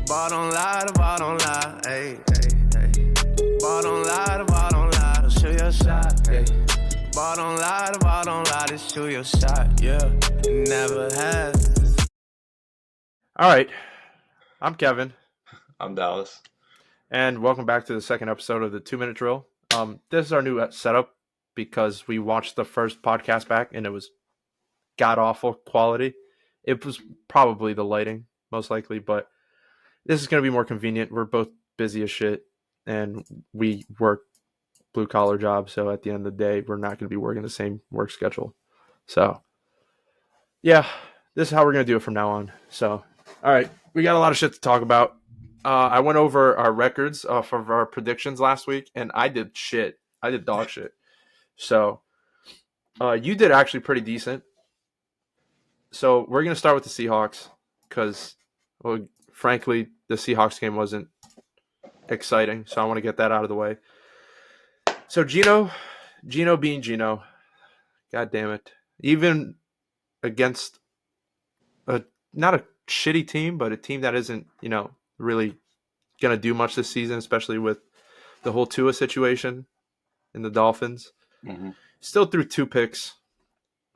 Ball don't lie, hey, hey, hey. Ball don't lie, shoot your shot, hey. Ball don't lie, just shoot your shot, yeah. It never has. All right, I'm Kevin. I'm Dallas. And welcome back to the second episode of the 2-Minute Drill. This is our new setup because we watched the first podcast back and it was god-awful quality. It was probably the lighting, most likely, but this is going to be more convenient. We're both busy as shit, and we work blue-collar jobs, so at the end of the day, we're not going to be working the same work schedule. So, yeah, this is how we're going to do it from now on. So, all right, we got a lot of shit to talk about. I went over our records of our predictions last week, and I did shit. I did dog shit. So, you did actually pretty decent. So, we're going to start with the Seahawks because, well, frankly, the Seahawks game wasn't exciting, so I want to get that out of the way. So, Gino being Gino, god damn it. Even against not a shitty team, but a team that isn't, really going to do much this season, especially with the whole Tua situation in the Dolphins. Mm-hmm. Still threw 2 picks.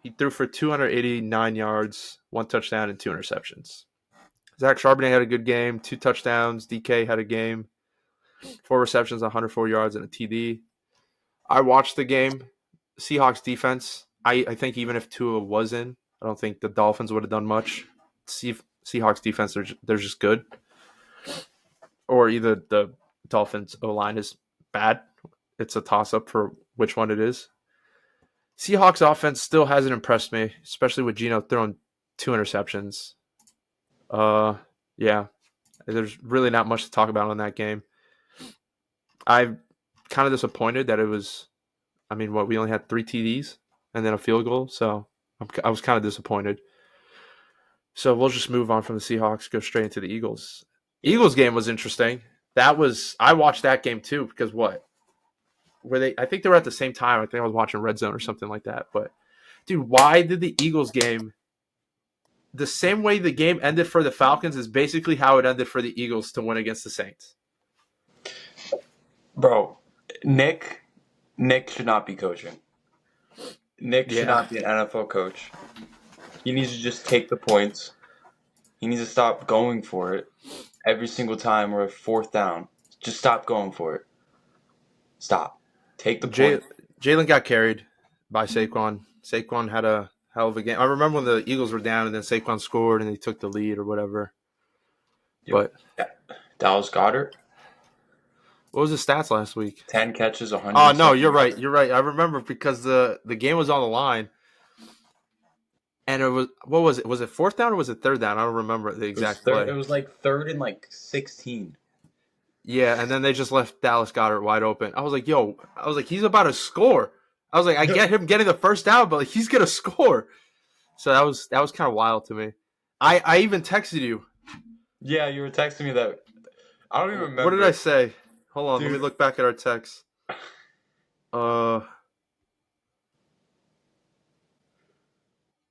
He threw for 289 yards, 1 touchdown, and 2 interceptions. Zach Charbonnet had a good game, 2 touchdowns. DK had a game, 4 receptions, 104 yards, and a TD. I watched the game. Seahawks defense, I think even if Tua was in, I don't think the Dolphins would have done much. Seahawks defense, they're just good. Or either the Dolphins O-line is bad. It's a toss-up for which one it is. Seahawks offense still hasn't impressed me, especially with Gino throwing 2 interceptions. Yeah, there's really not much to talk about on that game. I'm kind of disappointed that it was, we only had 3 TDs and then a field goal, so I was kind of disappointed. So we'll just move on from the Seahawks, go straight into the Eagles. Eagles game was interesting. I watched that game too because what? I think they were at the same time. I think I was watching Red Zone or something like that. But dude, why did the Eagles game the same way the game ended for the Falcons is basically how it ended for the Eagles to win against the Saints? Bro, Nick should not be coaching. Nick should not be an NFL coach. He needs to just take the points. He needs to stop going for it every single time we're at 4th down. Just stop going for it. Stop. Take the point. Jalen got carried by Saquon. Saquon had a hell of a game. I remember when the Eagles were down and then Saquon scored and they took the lead or whatever. But Dallas Goedert. What was his stats last week? 10 catches, 100. Oh, no, you're right. You're right. I remember because the game was on the line. And it was, what was it? Was it 4th down or was it 3rd down? I don't remember the exact play. It was like 3rd and 16. Yeah, and then they just left Dallas Goedert wide open. I was like, he's about to score. I was like, I get him getting the 1st down, but he's going to score. So that was kind of wild to me. I even texted you. Yeah, you were texting me that. I don't even remember. What did I say? Hold on, Let me look back at our text.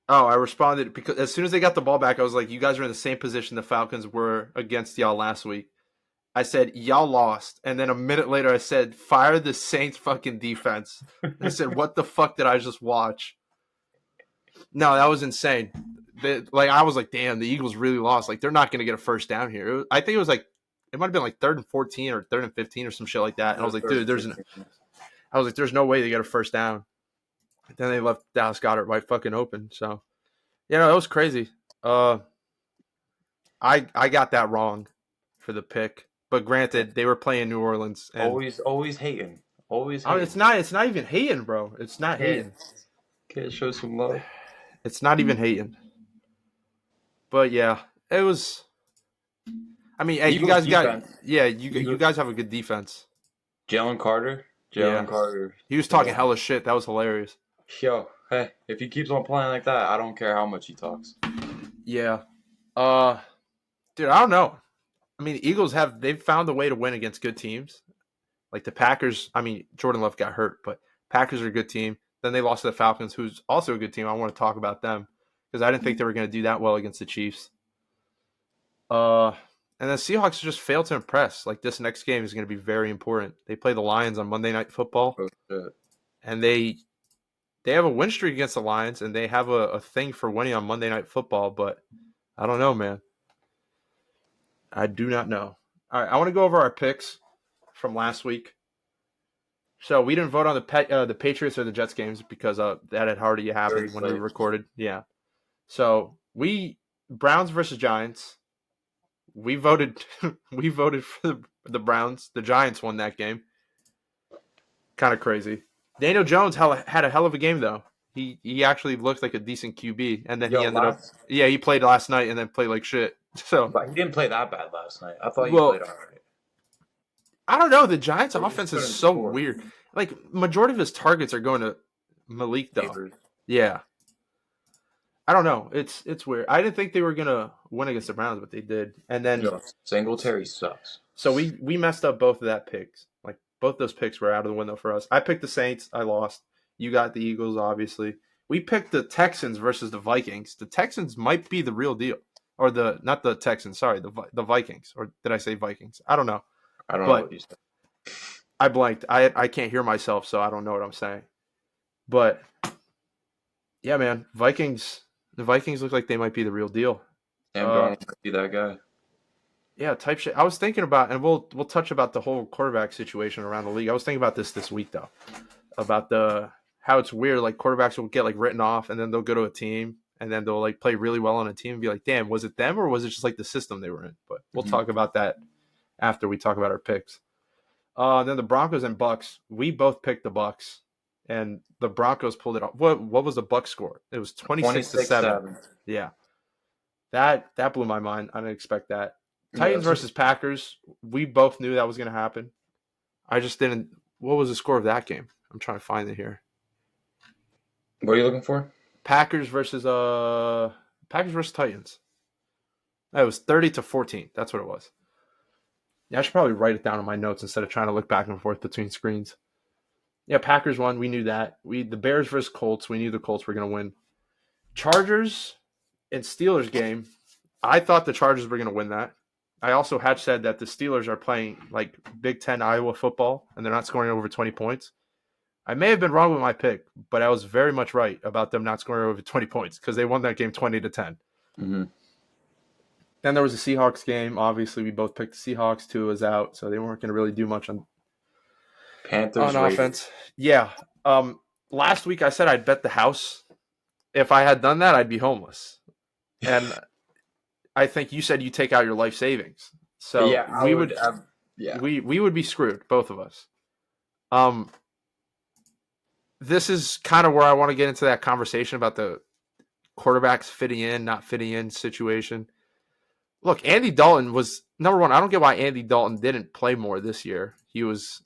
I responded because as soon as they got the ball back, I was like, you guys are in the same position the Falcons were against y'all last week. I said, y'all lost. And then a minute later, I said, fire the Saints fucking defense. I said, what the fuck did I just watch? No, that was insane. I was like, damn, the Eagles really lost. Like, they're not going to get a 1st down here. I think it was like, it might have been like 3rd and 14 or 3rd and 15 or some shit like that. And I was like, dude, there's no way they get a 1st down. Then they left Dallas Goedert wide fucking open. So, it was crazy. I got that wrong for the pick. But granted, they were playing New Orleans. And always hating. Always hating. It's not even hating, bro. It's not hating. Can't show some love. It's not even hating. But yeah, it was. Hey, you guys defense. You guys have a good defense. Jalen Carter. Carter. He was talking hella shit. That was hilarious. Yo, hey, if he keeps on playing like that, I don't care how much he talks. Yeah. Dude, I don't know. The Eagles they've found a way to win against good teams. Like the Packers, Jordan Love got hurt, but Packers are a good team. Then they lost to the Falcons, who's also a good team. I want to talk about them because I didn't think they were going to do that well against the Chiefs. And then Seahawks just failed to impress. Like, this next game is going to be very important. They play the Lions on Monday Night Football, Oh, shit. and they have a win streak against the Lions, and they have a thing for winning on Monday Night Football. But I don't know, man. I do not know. All right, I want to go over our picks from last week. So we didn't vote on the Patriots or the Jets games because that had already happened when we recorded. Yeah. So Browns versus Giants. We voted for the Browns. The Giants won that game. Kind of crazy. Daniel Jones had a hell of a game though. He actually looked like a decent QB, and then he ended up. Yeah, he played last night and then played like shit. So, but he didn't play that bad last night. I thought he well, played all right. I don't know. The Giants' They offense just is couldn't so score. weird. Like, majority of his targets are going to Malik though. Neighbors. Yeah. I don't know. It's weird. I didn't think they were gonna win against the Browns, but they did. And then Yo, Singletary sucks. so we messed up both of that picks. Like, both those picks were out of the window for us. I picked the Saints. I lost. You got the Eagles, obviously. We picked the Texans versus the Vikings. The Texans might be the real deal, or not the Texans. Sorry, the Vikings. Or did I say Vikings? I don't know. I don't know But what you said. I blanked. I can't hear myself, so I don't know what I'm saying. But yeah, man, Vikings. The Vikings look like they might be the real deal. Sam Darnold might be that guy. Yeah, type shit. I was thinking about, and we'll touch about the whole quarterback situation around the league. I was thinking about this week though, about how it's weird. Like, quarterbacks will get like written off, and then they'll go to a team, and then they'll like play really well on a team, and be like, "Damn, was it them or was it just like the system they were in?" But we'll talk about that after we talk about our picks. Then the Broncos and Bucks. We both picked the Bucks, and the Broncos pulled it off. What was the Bucks score? It was 26-7. Yeah, that blew my mind. I didn't expect that. Titans versus Packers. We both knew that was going to happen. I just didn't. What was the score of that game? I'm trying to find it here. What are you looking for? Packers versus Titans. That was 30-14. That's what it was. Yeah, I should probably write it down in my notes instead of trying to look back and forth between screens. Yeah, Packers won. We knew that. The Bears versus Colts. We knew the Colts were going to win. Chargers and Steelers game. I thought the Chargers were going to win that. I also had said that the Steelers are playing like Big Ten Iowa football, and they're not scoring over 20 points. I may have been wrong with my pick, but I was very much right about them not scoring over 20 points because they won that game 20-10. Mm-hmm. Then there was the Seahawks game. Obviously, we both picked the Seahawks. Tua was out, so they weren't going to really do much on offense. Yeah. Last week I said I'd bet the house. If I had done that, I'd be homeless. And I think you said you take out your life savings. So yeah, we would be screwed, both of us. This is kind of where I want to get into that conversation about the quarterbacks fitting in, not fitting in situation. Look, Andy Dalton was number one. I don't get why Andy Dalton didn't play more this year. He was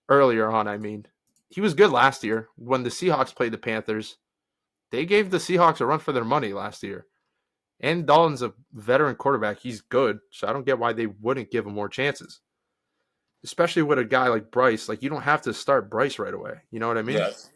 earlier on. I mean, he was good last year when the Seahawks played the Panthers. They gave the Seahawks a run for their money last year. And Dalton's a veteran quarterback. He's good, so I don't get why they wouldn't give him more chances. Especially with a guy like Bryce. Like, you don't have to start Bryce right away. You know what I mean? Yes.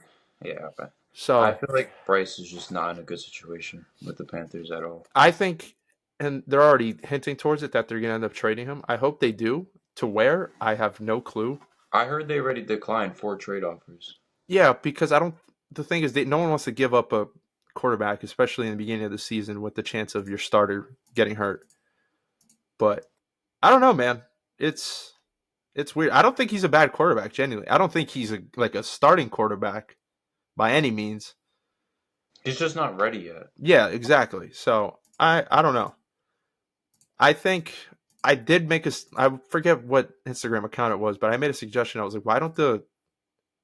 Yeah. So I feel like Bryce is just not in a good situation with the Panthers at all. I think, and they're already hinting towards it, that they're going to end up trading him. I hope they do. To where? I have no clue. I heard they already declined 4 trade offers. Yeah, because the thing is, no one wants to give up a quarterback, especially in the beginning of the season with the chance of your starter getting hurt. But I don't know, man. It's weird. I don't think he's a bad quarterback, genuinely. I don't think he's a starting quarterback by any means. He's just not ready yet. Yeah, exactly. So I don't know. I think I did I forget what Instagram account it was, but I made a suggestion. I was like, why don't the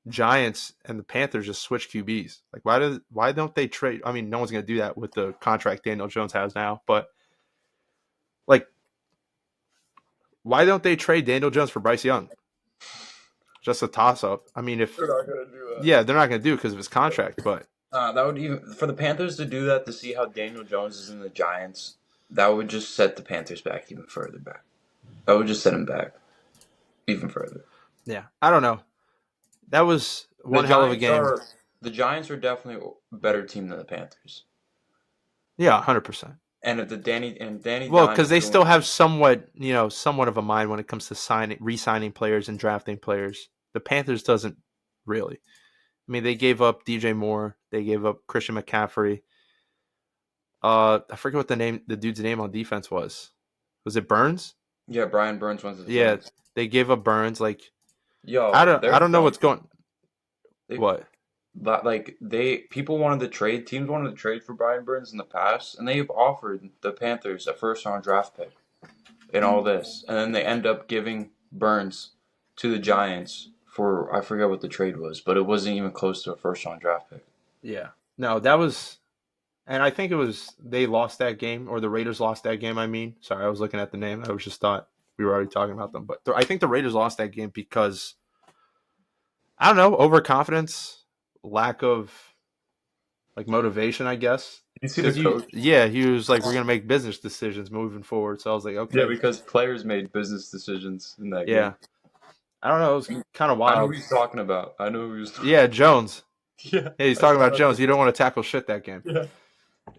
Giants and the Panthers just switch QBs? Like, why don't they trade? I mean, no one's going to do that with the contract Daniel Jones has now, but like, why don't they trade Daniel Jones for Bryce Young? Just a toss up. I mean, if they're not going to do that. Yeah, they're not going to do it because of his contract, but that would even for the Panthers to do that, to see how Daniel Jones is in the Giants, that would just set the Panthers back even further back. That would just set him back even further. Yeah, I don't know. That was one hell of a game. The Giants are definitely a better team than the Panthers. Yeah, 100%. And if the Danny Well, Dimes because is they doing still have somewhat of a mind when it comes to re-signing players and drafting players. The Panthers doesn't really. I mean, they gave up DJ Moore. They gave up Christian McCaffrey. I forget what the dude's name on defense was. Was it Burns? yeah, Brian Burns went to the Yeah, Giants. they gave up Burns. Like I Yo, don't I they're don't know done. what's going. They What? like people wanted to trade teams wanted to trade for Brian Burns in the past, and they've offered the Panthers a first round draft pick and all this, and then they end up giving Burns to the Giants for I forget what the trade was, but it wasn't even close to a first round draft pick. Yeah. No, that was, and I think it was they lost that game or the Raiders lost that game. I mean, sorry, I was looking at the name. I was just thought we were already talking about them, but I think the Raiders lost that game because I don't know, overconfidence, lack of like motivation, I guess. You see the Because coach? he was like, we're gonna make business decisions moving forward. So I was like, Yeah, okay, because players made business decisions in that yeah. game. I don't know, it was kind of I know who wild. he's talking about. I know who he's talking. Yeah, Jones. Yeah, Hey, he's I talking saw about that. Jones. You don't want to tackle shit that game. Yeah.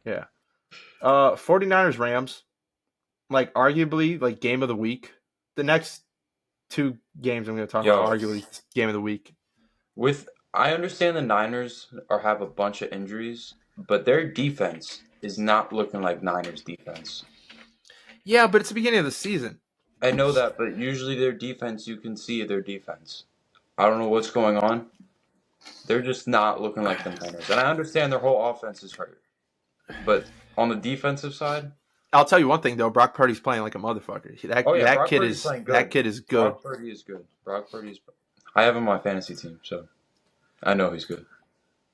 Yeah. 49ers Rams, like arguably like game of the week. The next two games I'm going to talk Yo, about arguably game of the week. I understand the Niners have a bunch of injuries, but their defense is not looking like Niners defense. Yeah, but it's the beginning of the season. I know that, but usually their defense, you can see their defense. I don't know what's going on. They're just not looking like the Niners. And I understand their whole offense is hurt. But on the defensive side, I'll tell you one thing though, Brock Purdy's playing like a motherfucker. oh yeah, That Brock kid Purdy's is playing good. that kid is good. Brock Purdy is good. I have him on my fantasy team, so I know he's good.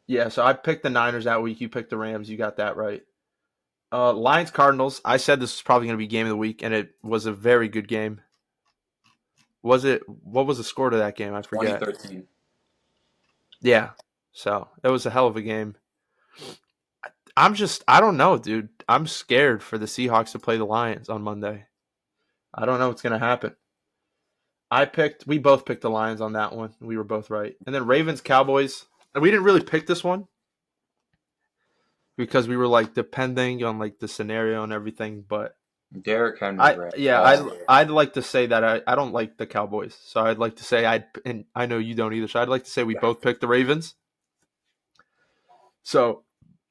Yeah, so I picked the Niners that week. You picked the Rams. You got that right. Lions Cardinals. I said this was probably going to be game of the week, and it was a very good game. Was it? What was the score to that game? I forget. 2013. Yeah. So it was a hell of a game. I don't know, dude. I'm scared for the Seahawks to play the Lions on Monday. I don't know what's going to happen. We both picked the Lions on that one. We were both right. And then Ravens Cowboys. And we didn't really pick this one because we were like depending on like the scenario and everything. But Derrick Henry, right? I'd like to say that I don't like the Cowboys. So I'd like to say and I know you don't either. So I'd like to say we both picked the Ravens. So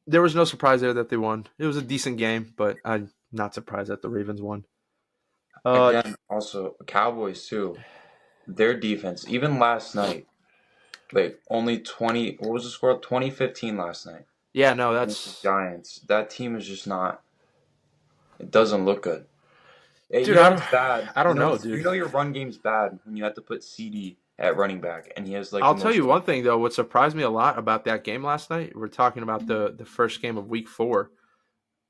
there was no surprise there that they won. It was a decent game, but I'm not surprised that the Ravens won. Again, also Cowboys too. Their defense, even last night, like only 20. What was the score? 20-15 last night. Yeah, no, Against that's the Giants. That team is just not. It doesn't look good. dude. It's bad. I don't know, dude. You know your run game's bad when you have to put CD at running back, and he has like. I'll tell you one thing though. What surprised me a lot about that game last night. We're talking about the first game of Week 4.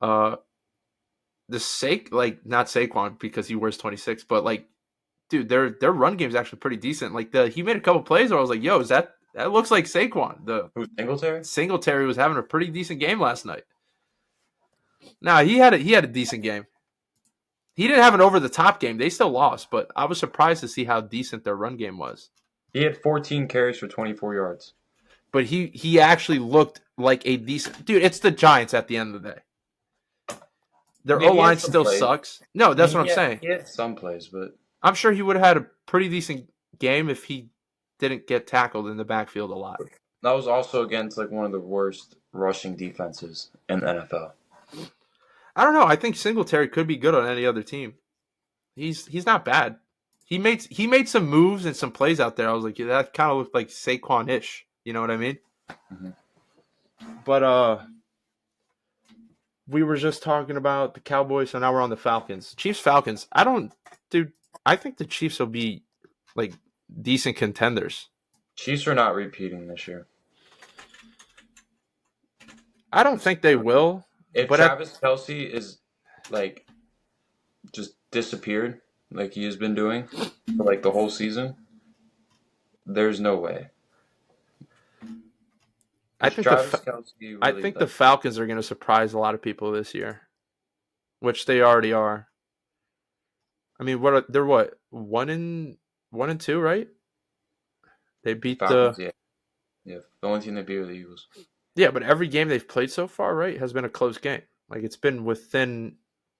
Not Saquon because he wears 26, but like, dude, their run game is actually pretty decent. Like he made a couple plays where I was like, yo, that looks like Saquon. Who's Singletary? Singletary was having a pretty decent game last night. Nah, he had a decent game. He didn't have an over the top game. They still lost, but I was surprised to see how decent their run game was. He had 14 carries for 24 yards. But he actually looked like a decent dude. It's the Giants at the end of the day. Their O-line still sucks. No, that's what I'm saying. He had some plays, but I'm sure he would have had a pretty decent game if he didn't get tackled in the backfield a lot. That was also against like one of the worst rushing defenses in the NFL. I don't know. I think Singletary could be good on any other team. He's not bad. He made some moves and some plays out there. I was like, yeah, that kind of looked like Saquon-ish. You know what I mean? Mm-hmm. But we were just talking about the Cowboys, so now we're on the Falcons. Chiefs-Falcons. I think the Chiefs will be like decent contenders. Chiefs are not repeating this year. I don't think they will. If Travis Kelce is like just disappeared like he has been doing for like the whole season, there's no way. I think the Falcons are going to surprise a lot of people this year, which they already are. I mean, they're 1-2, right? They beat Falcons, yeah. The only team they beat are the Eagles. Yeah, but every game they've played so far, right, has been a close game. Like, it's been within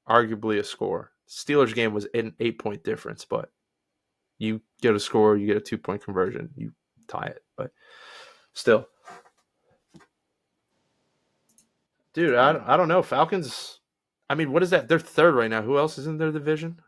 arguably a score. Steelers game was an 8-point difference, but you get a score, you get a 2-point conversion, you tie it. But still, dude, I don't know. Falcons. I mean, what is that? They're third right now. Who else is in their division?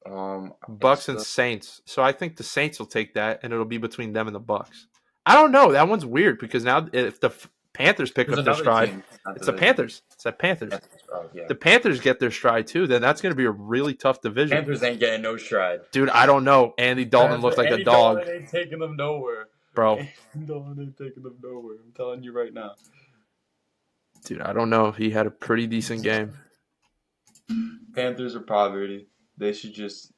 It's Bucks and Saints. So I think the Saints will take that, and it'll be between them and the Bucks. I don't know. That one's weird because now if the Panthers pick there's up their another stride, team. Not it's the the division. Panthers. It's the Panthers. Oh, yeah. The Panthers get their stride too, then that's going to be a really tough division. Panthers ain't getting no stride. Dude, I don't know. Andy Dalton looked like a dog. Dalton ain't taking them nowhere. Bro. Andy Dalton ain't taking them nowhere. I'm telling you right now. Dude, I don't know. He had a pretty decent game. Panthers are poverty. They should just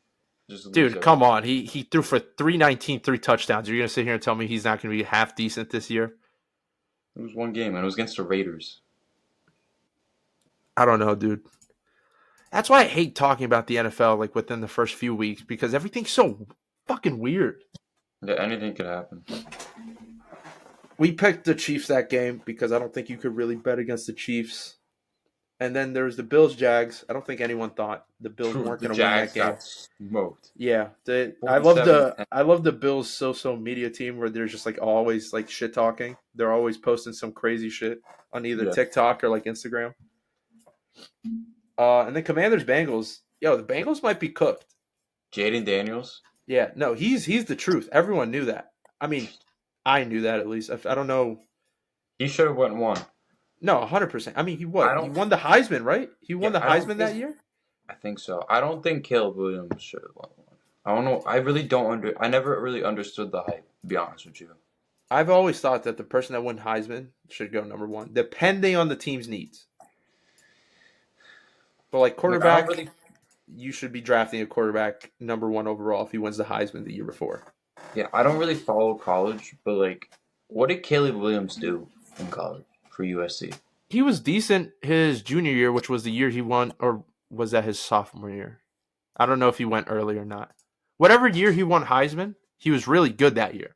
lose. Dude, come on. He threw for 319, 3 touchdowns. You're going to sit here and tell me he's not going to be half decent this year? It was one game, and it was against the Raiders. I don't know, dude. That's why I hate talking about the NFL like within the first few weeks because everything's so fucking weird. Yeah, anything could happen. We picked the Chiefs that game because I don't think you could really bet against the Chiefs. And then there's the Bills-Jags. I don't think anyone thought the Bills weren't going to win that game. Got smoked. Yeah, I love the Bills social media team where they're just like always like shit talking. They're always posting some crazy shit on either TikTok or like Instagram. And then Commanders Bengals. Yo, the Bengals might be cooked. Jaden Daniels. Yeah, no, he's the truth. Everyone knew that. I mean, I knew that at least. I don't know. He should have went and won. No, 100%. I mean, he won the Heisman, right? He won the Heisman that year? I think so. I don't think Caleb Williams should have won one. I don't know. I really don't I never really understood the hype, to be honest with you. I've always thought that the person that won Heisman should go number one, depending on the team's needs. But like quarterback, you should be drafting a quarterback number one overall if he wins the Heisman the year before. Yeah, I don't really follow college, but like, what did Caleb Williams do in college for USC? He was decent his junior year, which was the year he won, or was that his sophomore year? I don't know if he went early or not. Whatever year he won Heisman, he was really good that year.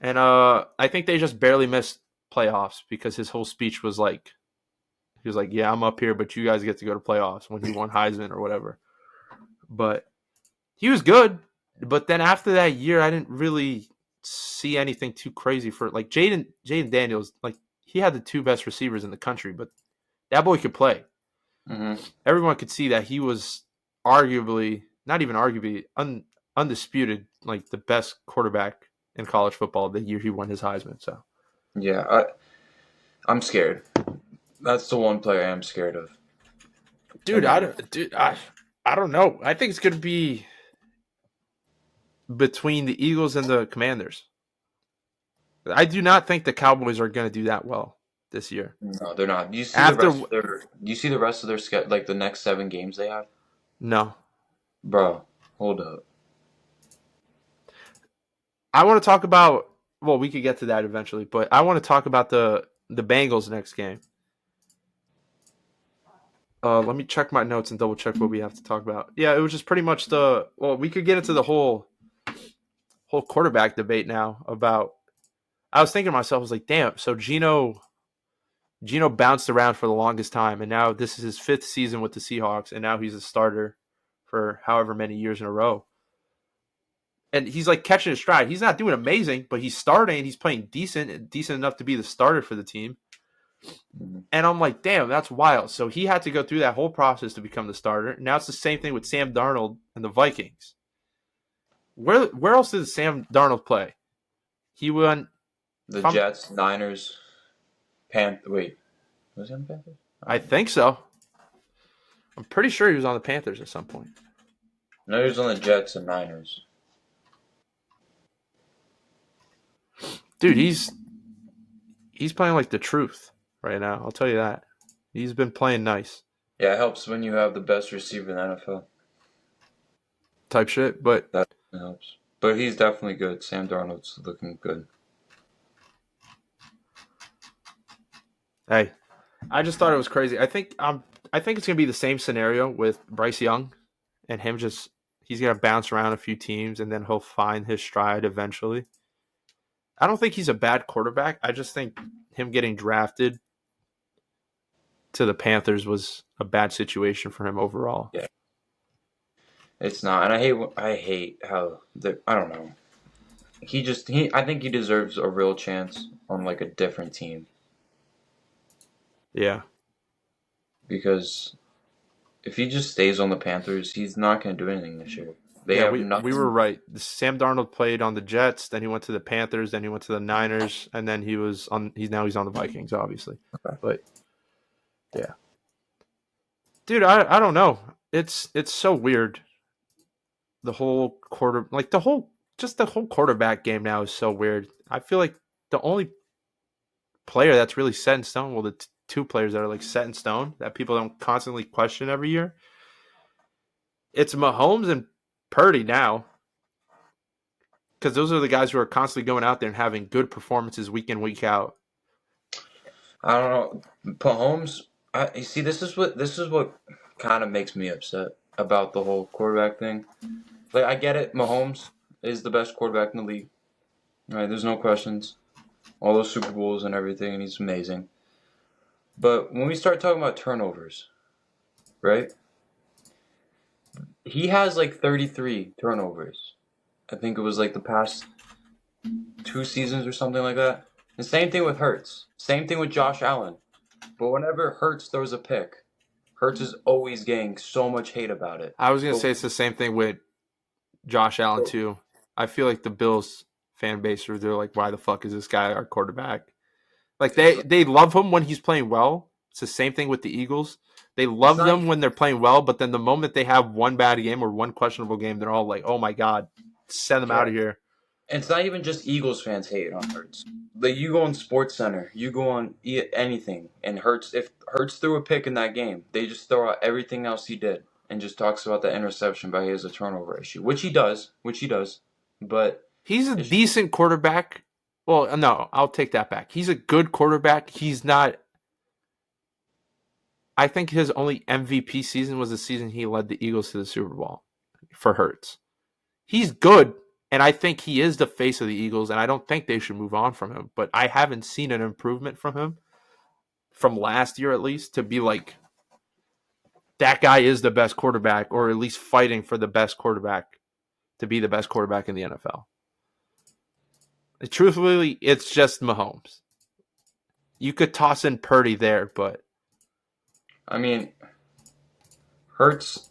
And I think they just barely missed playoffs because his whole speech was like, he was like, yeah, I'm up here, but you guys get to go to playoffs when he won Heisman or whatever. But he was good. But then after that year, I didn't really see anything too crazy for like Jaden Daniels. Like he had the two best receivers in the country, but that boy could play. Mm-hmm. Everyone could see that he was arguably, not even arguably, undisputed, like the best quarterback in college football the year he won his Heisman. So yeah, I'm scared. That's the one player I am scared of. Dude, I don't know. I think it's going to be between the Eagles and the Commanders. I do not think the Cowboys are going to do that well this year. No, they're not. Do you see the rest of their schedule, like the next 7 games they have? No. Bro, hold up. I want to talk about, well, we could get to that eventually, but I want to talk about the Bengals next game. Let me check my notes and double check what we have to talk about. Yeah, it was just pretty much we could get into the whole quarterback debate now about, I was thinking to myself, I was like, damn, so Gino bounced around for the longest time, and now this is his 5th season with the Seahawks, and now he's a starter for however many years in a row. And he's like catching his stride. He's not doing amazing, but he's starting. He's playing decent enough to be the starter for the team. And I'm like, damn, that's wild. So he had to go through that whole process to become the starter. Now it's the same thing with Sam Darnold and the Vikings. Where else did Sam Darnold play? He went the Jets, Niners, Wait, was he on the Panthers? I think so. I'm pretty sure he was on the Panthers at some point. No, he was on the Jets and Niners. Dude, he's playing like the truth right now. I'll tell you that. He's been playing nice. Yeah, it helps when you have the best receiver in the NFL. Type shit, but that helps. But he's definitely good. Sam Darnold's looking good. Hey, I just thought it was crazy. I think it's gonna be the same scenario with Bryce Young, and him he's gonna bounce around a few teams, and then he'll find his stride eventually. I don't think he's a bad quarterback. I just think him getting drafted to the Panthers was a bad situation for him overall. Yeah. It's not, and I hate how I don't know. I think he deserves a real chance on like a different team. Yeah. Because if he just stays on the Panthers, he's not going to do anything this year. They Yeah, have we nothing. were right. Sam Darnold played on the Jets, then he went to the Panthers, then he went to the Niners, and then he's on the Vikings, obviously. Okay. But yeah. Dude, I don't know. It's so weird. The whole the whole quarterback game now is so weird. I feel like the only player that's really set in stone, well, the two players that are like set in stone that people don't constantly question every year, it's Mahomes and Purdy now. Because those are the guys who are constantly going out there and having good performances week in, week out. I don't know. Mahomes, you see, this is what kind of makes me upset about the whole quarterback thing. Like, I get it. Mahomes is the best quarterback in the league. Right? There's no questions. All those Super Bowls and everything, and he's amazing. But when we start talking about turnovers, right? He has like 33 turnovers. I think it was like the past 2 seasons or something like that. The same thing with Hurts. Same thing with Josh Allen. But whenever Hurts throws a pick, Hurts is always getting so much hate about it. I was going to say it's the same thing with Josh Allen, too. I feel like the Bills fan base, they're like, why the fuck is this guy our quarterback? Like, they love him when he's playing well. It's the same thing with the Eagles. They love them when they're playing well, but then the moment they have one bad game or one questionable game, they're all like, oh, my God, send them out of here. And it's not even just Eagles fans hating on Hurts. Like, you go on Sports Center, you go on anything, and if Hurts threw a pick in that game, they just throw out everything else he did and just talks about the interception, but he has a turnover issue, which he does. But he's a decent quarterback. Well, no, I'll take that back. He's a good quarterback. He's not. I think his only MVP season was the season he led the Eagles to the Super Bowl for Hurts. He's good, and I think he is the face of the Eagles, and I don't think they should move on from him. But I haven't seen an improvement from him, from last year at least, to be like, that guy is the best quarterback, or at least fighting for the best quarterback to be the best quarterback in the NFL. Truthfully, it's just Mahomes. You could toss in Purdy there, but I mean, Hurts.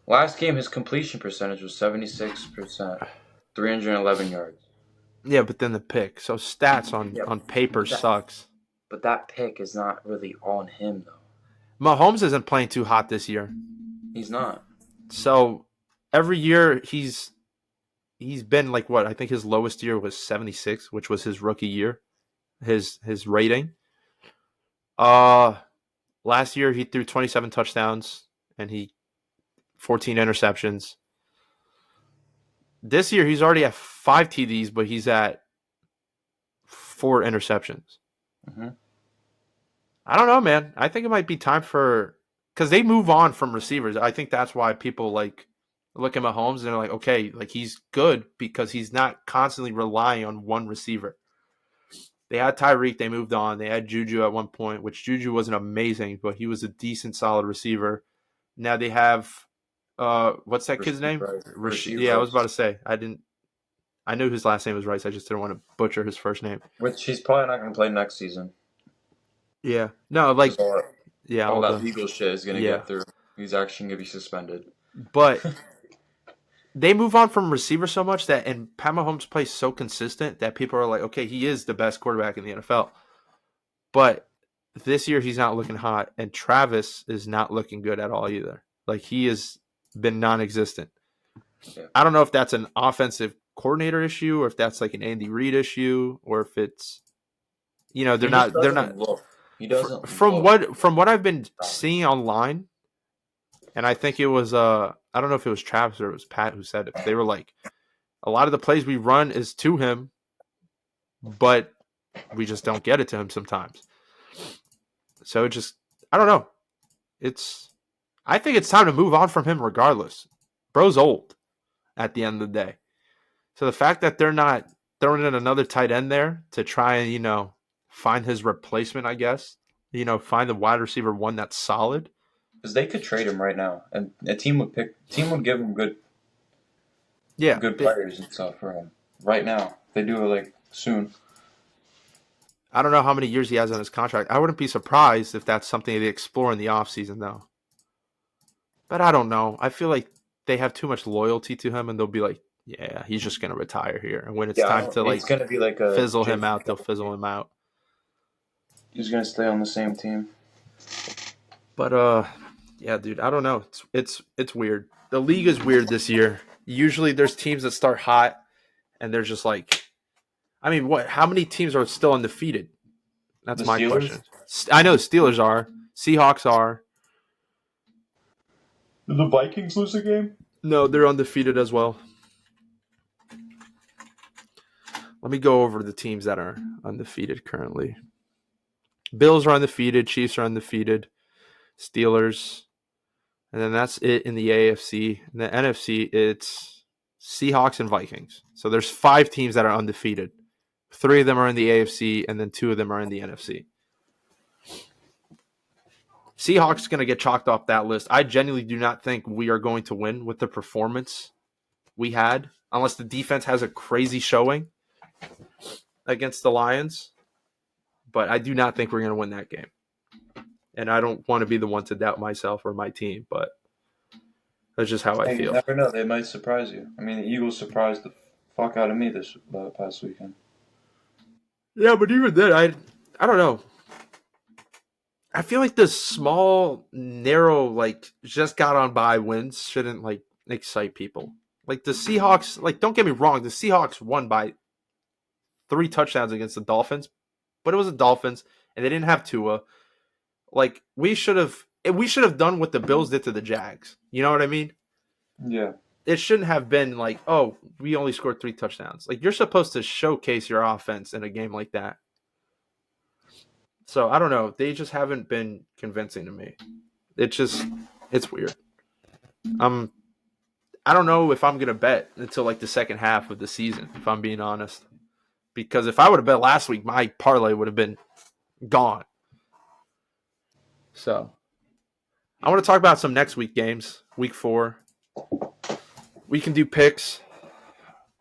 Last game, his completion percentage was 76%, 311 yards. Yeah, but then the pick. So stats on paper sucks. But that pick is not really on him, though. Mahomes isn't playing too hot this year. He's not. So every year he's been like what? I think his lowest year was 76, which was his rookie year. His rating. Last year he threw 27 touchdowns and 14 interceptions. This year he's already at 5 TDs, but he's at 4 interceptions. Mm-hmm. I don't know, man. I think it might be time because they move on from receivers. I think that's why people like look at Mahomes and they're like, okay, like he's good because he's not constantly relying on one receiver. They had Tyreek, they moved on. They had Juju at one point, which Juju wasn't amazing, but he was a decent, solid receiver. Now they have, what's that kid's name? Yeah, I was about to say. I knew his last name was Rice. I just didn't want to butcher his first name. Which he's probably not going to play next season. Yeah. No, like, all all that legal shit is going to get through. He's actually going to be suspended. But they move on from receiver so much and Pat Mahomes plays so consistent that people are like, okay, he is the best quarterback in the NFL. But this year he's not looking hot, and Travis is not looking good at all either. Like, he has been non-existent. Yeah. I don't know if that's an offensive coordinator issue, or if that's like an Andy Reid issue, or if it's, they're not. Look. He doesn't. From what I've been seeing online, and I think it was I don't know if it was Travis or it was Pat who said it. They were like, a lot of the plays we run is to him, but we just don't get it to him sometimes. So it just, I don't know. I think it's time to move on from him regardless. Bro's old at the end of the day. So the fact that they're not throwing in another tight end there to try and, find his replacement, I guess, find the wide receiver one that's solid. Because they could trade him right now, and a team would give him good players and stuff for him right now. They do it like soon. I don't know how many years he has on his contract. I wouldn't be surprised if that's something they explore in the offseason, though. But I don't know. I feel like they have too much loyalty to him, and they'll be like, yeah, he's just going to retire here. And when it's time to it's gonna be like fizzle him out, they'll fizzle him out. He's going to stay on the same team. But, yeah, dude, I don't know. It's weird. The league is weird this year. Usually there's teams that start hot, and they're just like, I mean, how many teams are still undefeated? That's my question. I know Steelers are. Seahawks are. Did the Vikings lose a game? No, they're undefeated as well. Let me go over the teams that are undefeated currently. Bills are undefeated. Chiefs are undefeated. Steelers. And then that's it in the AFC. In the NFC, it's Seahawks and Vikings. So there's 5 teams that are undefeated. 3 of them are in the AFC, and then 2 of them are in the NFC. Seahawks going to get chalked off that list. I genuinely do not think we are going to win with the performance we had, unless the defense has a crazy showing against the Lions. But I do not think we're going to win that game. And I don't want to be the one to doubt myself or my team, but that's just how I feel. You never know. They might surprise you. I mean, the Eagles surprised the fuck out of me this past weekend. Yeah, but even then, I don't know. I feel like the small, narrow, just got on by wins shouldn't, excite people. Like, the Seahawks, don't get me wrong, the Seahawks won by 3 touchdowns against the Dolphins, but it was the Dolphins, and they didn't have Tua. We should have done what the Bills did to the Jags. You know what I mean? Yeah. It shouldn't have been we only scored 3 touchdowns. You're supposed to showcase your offense in a game like that. So, I don't know. They just haven't been convincing to me. It's weird. I don't know if I'm going to bet until, the second half of the season, if I'm being honest. Because if I would have bet last week, my parlay would have been gone. So, I want to talk about some next week games. Week 4. We can do picks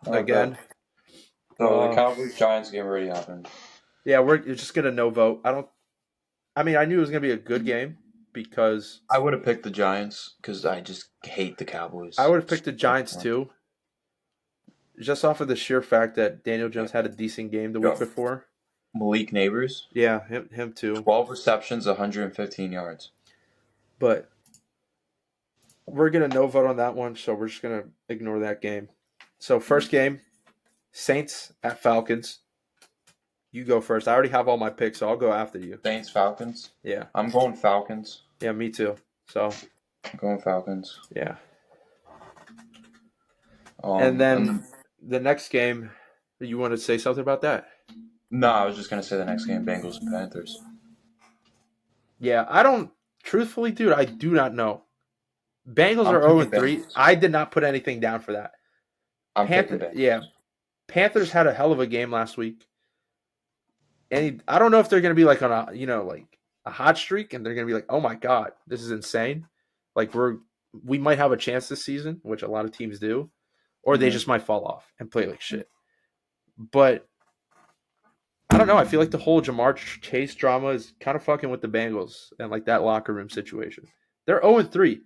again. So, the Cowboys-Giants game already happened. Yeah, we're just going to no vote. I knew it was going to be a good game because I would have picked the Giants because I just hate the Cowboys. I would have picked the Giants too. Just off of the sheer fact that Daniel Jones had a decent game the week before. Malik Neighbors. Yeah, him too. 12 receptions, 115 yards. But we're going to no vote on that one, so we're just going to ignore that game. So first game, Saints at Falcons. You go first. I already have all my picks, so I'll go after you. Saints, Falcons? Yeah. I'm going Falcons. Yeah, me too. So I'm going Falcons. Yeah. And then the next game, you want to say something about that? No, I was just going to say the next game, Bengals and Panthers. Yeah, truthfully, dude, I do not know. Bengals are 0-3. I did not put anything down for that. I'm picking Bengals. Yeah. Panthers had a hell of a game last week. And I don't know if they're going to be on a hot streak and they're going to be like, oh my God, this is insane. We might have a chance this season, which a lot of teams do, or they just might fall off and play like shit. But I don't know. I feel like the whole Jamar Chase drama is kind of fucking with the Bengals and that locker room situation. They're 0-3.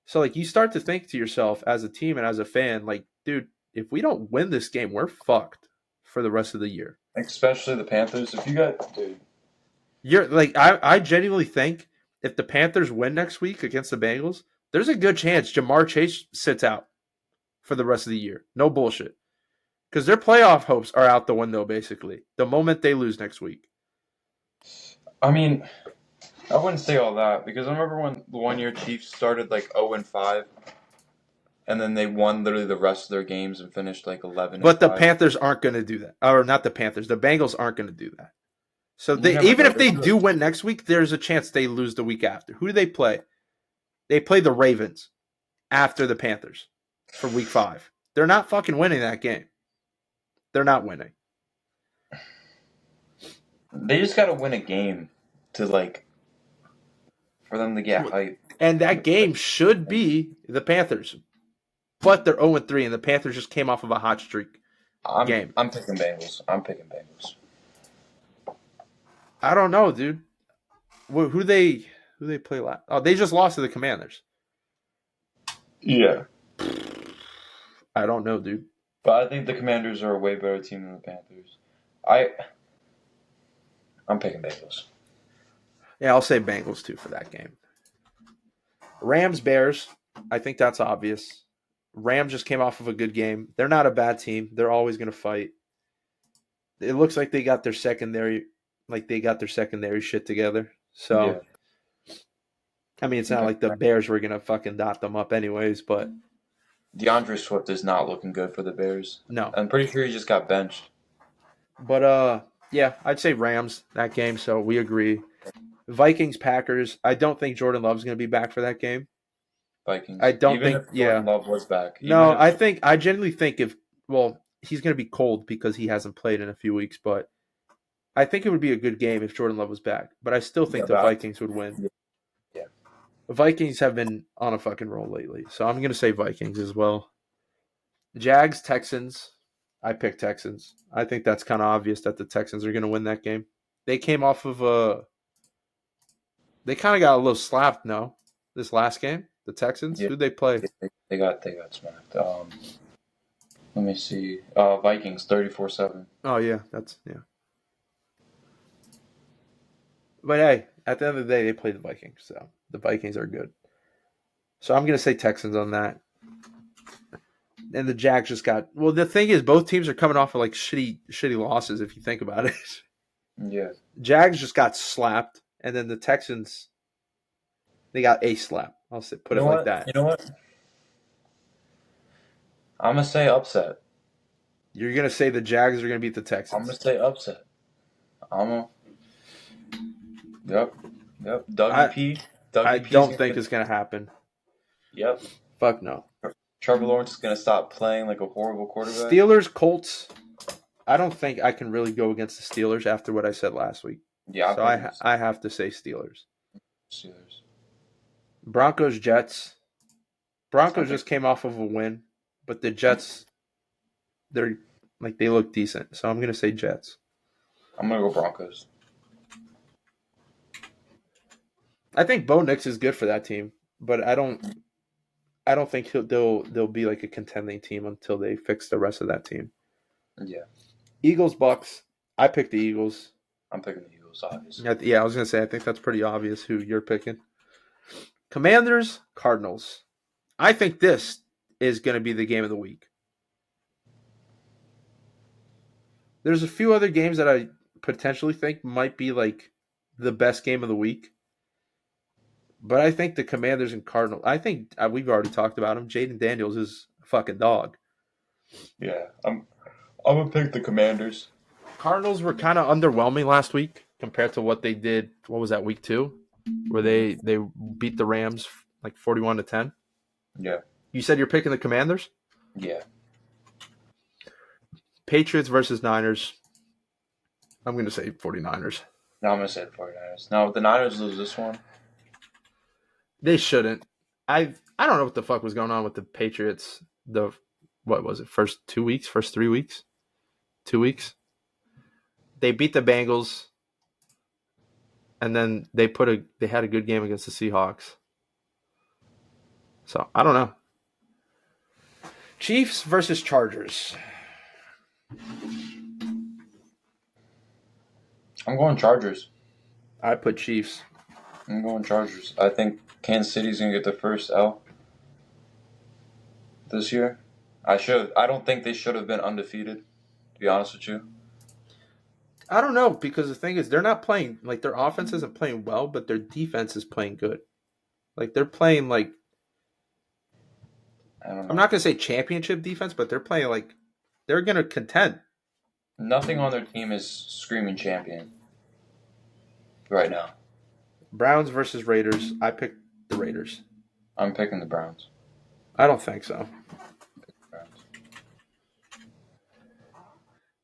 So you start to think to yourself as a team and as a fan, dude, if we don't win this game, we're fucked for the rest of the year. Especially the Panthers. If you got, dude. You're I genuinely think if the Panthers win next week against the Bengals, there's a good chance Jamar Chase sits out for the rest of the year. No bullshit. Because their playoff hopes are out the window, basically, the moment they lose next week. I mean, I wouldn't say all that, because I remember when the 1 year Chiefs started 0-5, and then they won literally the rest of their games and finished 11. But the Panthers aren't going to do that. Or not the Panthers. The Bengals aren't going to do that. So even if they do win next week, there's a chance they lose the week after. Who do they play? They play the Ravens after the Panthers for week 5. They're not fucking winning that game. They're not winning. They just got to win a game. to like for them to get hype. And that game should be the Panthers, but they're 0-3, and the Panthers just came off of a hot streak game. I'm picking Bengals. I'm picking Bengals. I don't know, dude. Who they play last? Oh, they just lost to the Commanders. Yeah. I don't know, dude. But I think the Commanders are a way better team than the Panthers. I'm picking Bengals. Yeah, I'll say Bengals too for that game. Rams Bears. I think that's obvious. Rams just came off of a good game. They're not a bad team. They're always going to fight. It looks like they got their secondary shit together. So, yeah. I mean, it's not like the Bears were going to fucking dot them up anyways, but DeAndre Swift is not looking good for the Bears. No. I'm pretty sure he just got benched. But, yeah, I'd say Rams that game, so we agree. Vikings, Packers. I don't think Jordan Love's going to be back for that game. Vikings. I don't Even think if Jordan Love was back. No, I genuinely think he's going to be cold because he hasn't played in a few weeks, but I think it would be a good game if Jordan Love was back. But I still think the Vikings would win. Yeah. The Vikings have been on a fucking roll lately, so I'm going to say Vikings as well. Jags, Texans. I pick Texans. I think that's kind of obvious that the Texans are going to win that game. They came off of they kind of got a little slapped, no? This last game? The Texans? Yeah. Who'd they play? They got smacked. Let me see. Vikings 34-7. Oh yeah, yeah. But hey, at the end of the day, they played the Vikings, so the Vikings are good. So I'm gonna say Texans on that. And the Jags just got the thing is both teams are coming off of like shitty losses if you think about it. Yeah. Jags just got slapped, and then the Texans they got a slap. I'll put it like that. You know what? I'm gonna say upset. You're gonna say the Jags are gonna beat the Texans. I'm gonna say upset. Yep. WP. I don't think it's gonna happen. Yep. Fuck no. Trevor Lawrence is gonna stop playing like a horrible quarterback. Steelers, Colts. I don't think I can really go against the Steelers after what I said last week. Yeah. So I have to say Steelers. Steelers. Broncos, Jets. Broncos just came off of a win, but the Jets, they look decent. So I'm gonna say Jets. I'm gonna go Broncos. I think Bo Nix is good for that team, but I don't think they'll be like a contending team until they fix the rest of that team. Yeah. Eagles, Bucks. I picked the Eagles. I'm picking the Eagles, obviously. Yeah, I was gonna say I think that's pretty obvious who you're picking. Commanders, Cardinals. I think this is going to be the game of the week. There's a few other games that I potentially think might be like the best game of the week. But I think the Commanders and Cardinals, I think we've already talked about him. Jaden Daniels is a fucking dog. Yeah, I'm going to pick the Commanders. Cardinals were kind of underwhelming last week compared to what they did. What was that, week 2? Where they beat the Rams like 41-10. Yeah. You said you're picking the Commanders? Yeah. Patriots versus Niners. I'm going to say 49ers. No, I'm going to say the 49ers. Now, if the Niners lose this one, they shouldn't. I don't know what the fuck was going on with the Patriots. What was it? First 2 weeks? First 3 weeks? 2 weeks? They beat the Bengals. And then they had a good game against the Seahawks. So, I don't know. Chiefs versus Chargers. I'm going Chargers. I put Chiefs. I'm going Chargers. I think Kansas City's going to get their first L this year. I don't think they should have been undefeated, to be honest with you. I don't know, because the thing is, they're not playing, like, their offense isn't playing well, but their defense is playing good. Like, they're playing, like, I don't know. I'm not going to say championship defense, but they're playing, like, they're going to contend. Nothing on their team is screaming champion right now. Browns versus Raiders. I picked the Raiders. I'm picking the Browns. I don't think so.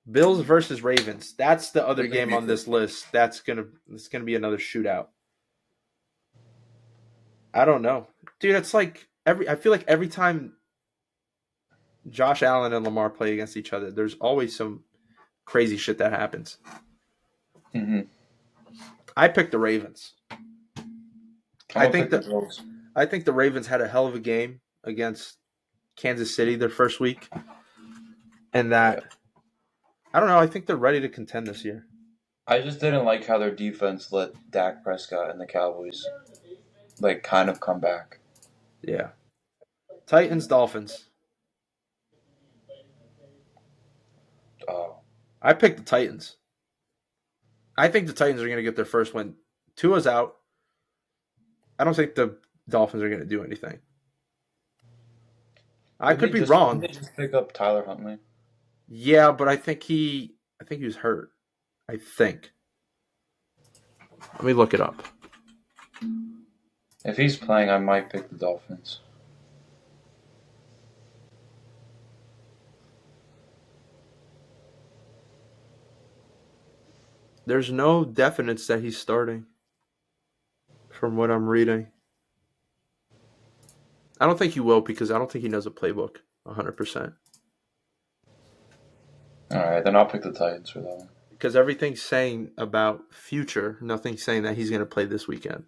Bills versus Ravens. That's the other They're gonna game be on this list. It's gonna be another shootout. I don't know, dude. It's like I feel like every time Josh Allen and Lamar play against each other, there's always some crazy shit that happens. Mm-hmm. I picked the Ravens. I'm gonna pick the Bills. I think the Ravens had a hell of a game against Kansas City their first week, and that I don't know. I think they're ready to contend this year. I just didn't like how their defense let Dak Prescott and the Cowboys like kind of come back. Yeah. Titans, Dolphins. Oh, I picked the Titans. I think the Titans are going to get their first win. Tua's out. I don't think the Dolphins are going to do anything. I could be wrong. Didn't they just pick up Tyler Huntley? Yeah, but I think he was hurt. I think. Let me look it up. If he's playing, I might pick the Dolphins. There's no definites that he's starting from what I'm reading. I don't think he will because I don't think he knows a playbook 100%. All right, then I'll pick the Titans for that one. Because everything's saying about future, nothing's saying that he's going to play this weekend.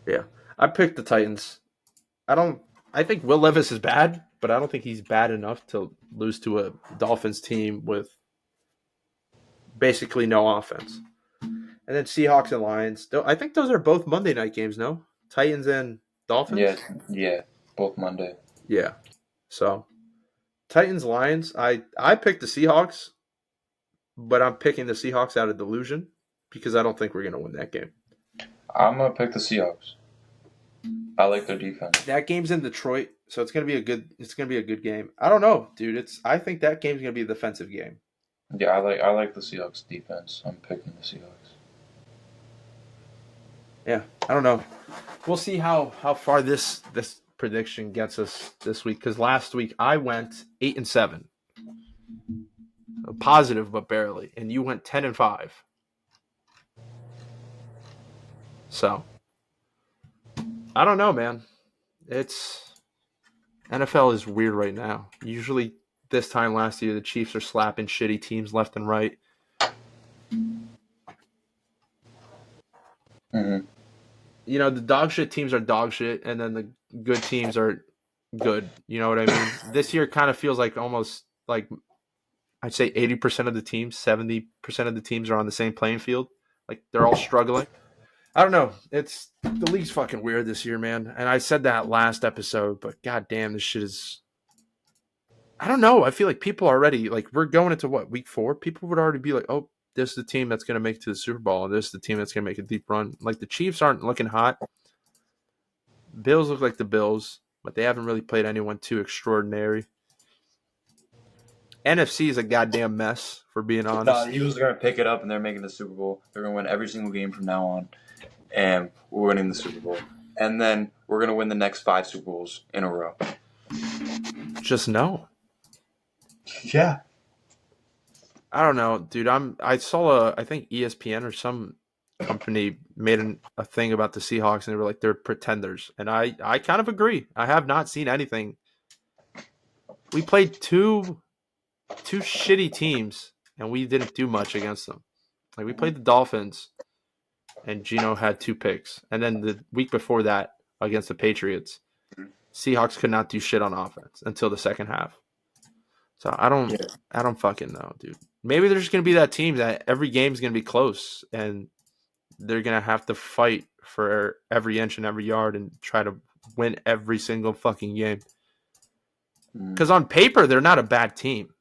Yeah. I picked the Titans. I think Will Levis is bad, but I don't think he's bad enough to lose to a Dolphins team with basically no offense. And then Seahawks and Lions. I think those are both Monday night games, no? Titans and Dolphins? Yeah, both Monday. Yeah. So, Titans, Lions. I picked the Seahawks, but I'm picking the Seahawks out of delusion because I don't think we're going to win that game. I'm gonna pick the Seahawks. I like their defense. That game's in Detroit, so it's gonna be a good game. I don't know, dude. I think that game's gonna be a defensive game. Yeah, I like the Seahawks defense. I'm picking the Seahawks. Yeah, I don't know. We'll see how far this prediction gets us this week. Because last week I went 8-7, positive but barely, and you went 10-5. So I don't know, man. It's NFL is weird right now. Usually this time last year, the Chiefs are slapping shitty teams left and right. Mm-hmm. You know, the dog shit teams are dog shit, and then the good teams are good. You know what I mean? This year kind of feels like almost like I'd say 80% of the teams, 70% of the teams are on the same playing field. Like they're all struggling. I don't know. The league's fucking weird this year, man. And I said that last episode, but goddamn, this shit is. I don't know. I feel like people are already like we're going into what week 4. People would already be like, "Oh, this is the team that's going to make it to the Super Bowl, and this is the team that's going to make a deep run." Like the Chiefs aren't looking hot. Bills look like the Bills, but they haven't really played anyone too extraordinary. NFC is a goddamn mess, for being honest. No, the Eagles are gonna pick it up, and they're making the Super Bowl. They're gonna win every single game from now on, and we're winning the Super Bowl. And then we're gonna win the next 5 Super Bowls in a row. Just no. Yeah. I don't know, dude. I saw I think ESPN or some company made a thing about the Seahawks, and they were like they're pretenders, and I kind of agree. I have not seen anything. We played two shitty teams, and we didn't do much against them. Like we played the Dolphins, and Gino had 2 picks, and then the week before that against the Patriots, Seahawks could not do shit on offense until the second half. So I don't fucking know, dude. Maybe there's going to be that team that every game's going to be close, and they're going to have to fight for every inch and every yard and try to win every single fucking game. Because on paper, they're not a bad team.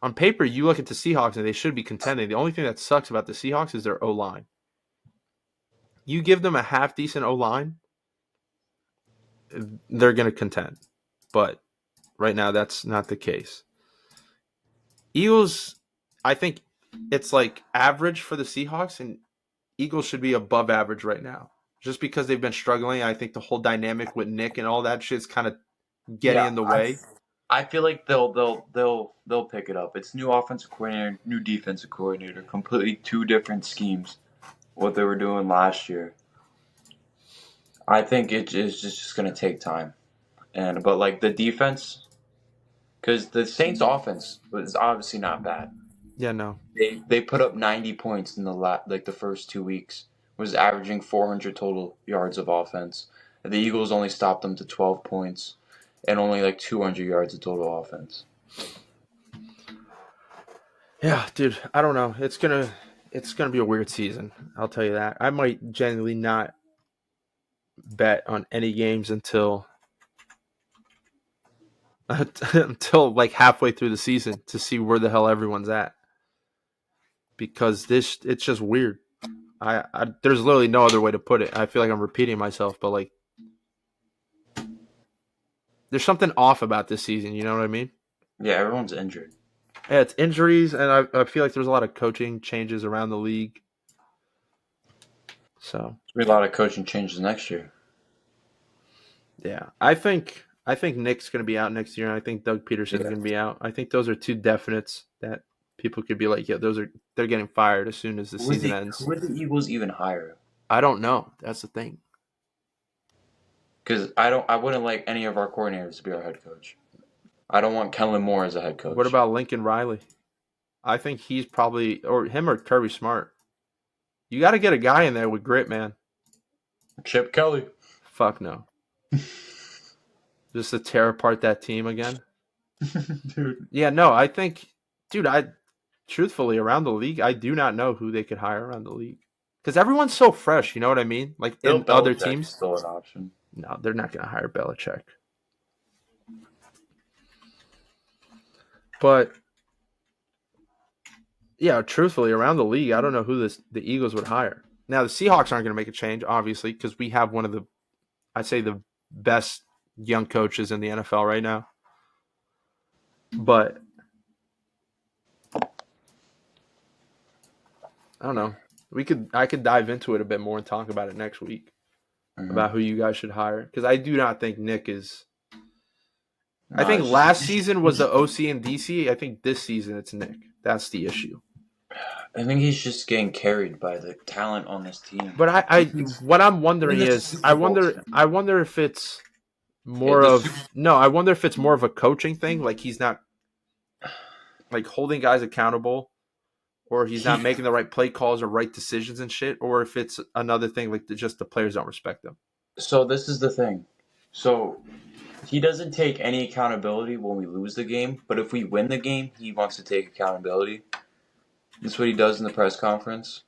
On paper, you look at the Seahawks, and they should be contending. The only thing that sucks about the Seahawks is their O-line. You give them a half-decent O-line, they're going to contend. But right now, that's not the case. Eagles, I think it's like average for the Seahawks, and Eagles should be above average right now. Just because they've been struggling, I think the whole dynamic with Nick and all that shit's kind of getting in the way. I feel like they'll pick it up. It's new offensive coordinator, new defensive coordinator, completely two different schemes. What they were doing last year. I think it is just going to take time, but like the defense, because the Saints' offense was obviously not bad. Yeah, no. They put up 90 points in the first 2 weeks. Was averaging 400 total yards of offense. The Eagles only stopped them to 12 points, and only like 200 yards of total offense. Yeah, dude, I don't know. It's gonna be a weird season. I'll tell you that. I might genuinely not bet on any games until until like halfway through the season to see where the hell everyone's at. Because it's just weird. I there's literally no other way to put it. I feel like I'm repeating myself, but like there's something off about this season, you know what I mean? Yeah, everyone's injured. Yeah, it's injuries, and I feel like there's a lot of coaching changes around the league. So There's be a lot of coaching changes next year. yeah, I think Nick's going to be out next year, and I think Doug Peterson's going to be out. I think those are two definites that people could be like, yeah, they're getting fired as soon as the season ends. Who would the Eagles even hire? I don't know. That's the thing. Because I wouldn't like any of our coordinators to be our head coach. I don't want Kellen Moore as a head coach. What about Lincoln Riley? I think he's probably, or him or Kirby Smart. You got to get a guy in there with grit, man. Chip Kelly? Fuck no. Just to tear apart that team again. Dude. Yeah, no, I think, dude, truthfully, around the league, I do not know who they could hire around the league. Because everyone's so fresh, you know what I mean? Like in other teams. Still an option. No, they're not going to hire Belichick. But yeah, truthfully, around the league, I don't know who the Eagles would hire. Now, the Seahawks aren't going to make a change, obviously, because we have one of the, I'd say, the best young coaches in the NFL right now. But I don't know. I could dive into it a bit more and talk about it next week about who you guys should hire, because I do not think Nick is. I think last season was the OC and DC. I think this season it's Nick. That's the issue. I think he's just getting carried by the talent on this team. But what I'm wondering is, I wonder if it's more I wonder if it's more of a coaching thing, like he's not like holding guys accountable, or he's not making the right play calls or right decisions and shit, or if it's another thing, like just the players don't respect him. So this is the thing. So he doesn't take any accountability when we lose the game, but if we win the game, he wants to take accountability. That's what he does in the press conference.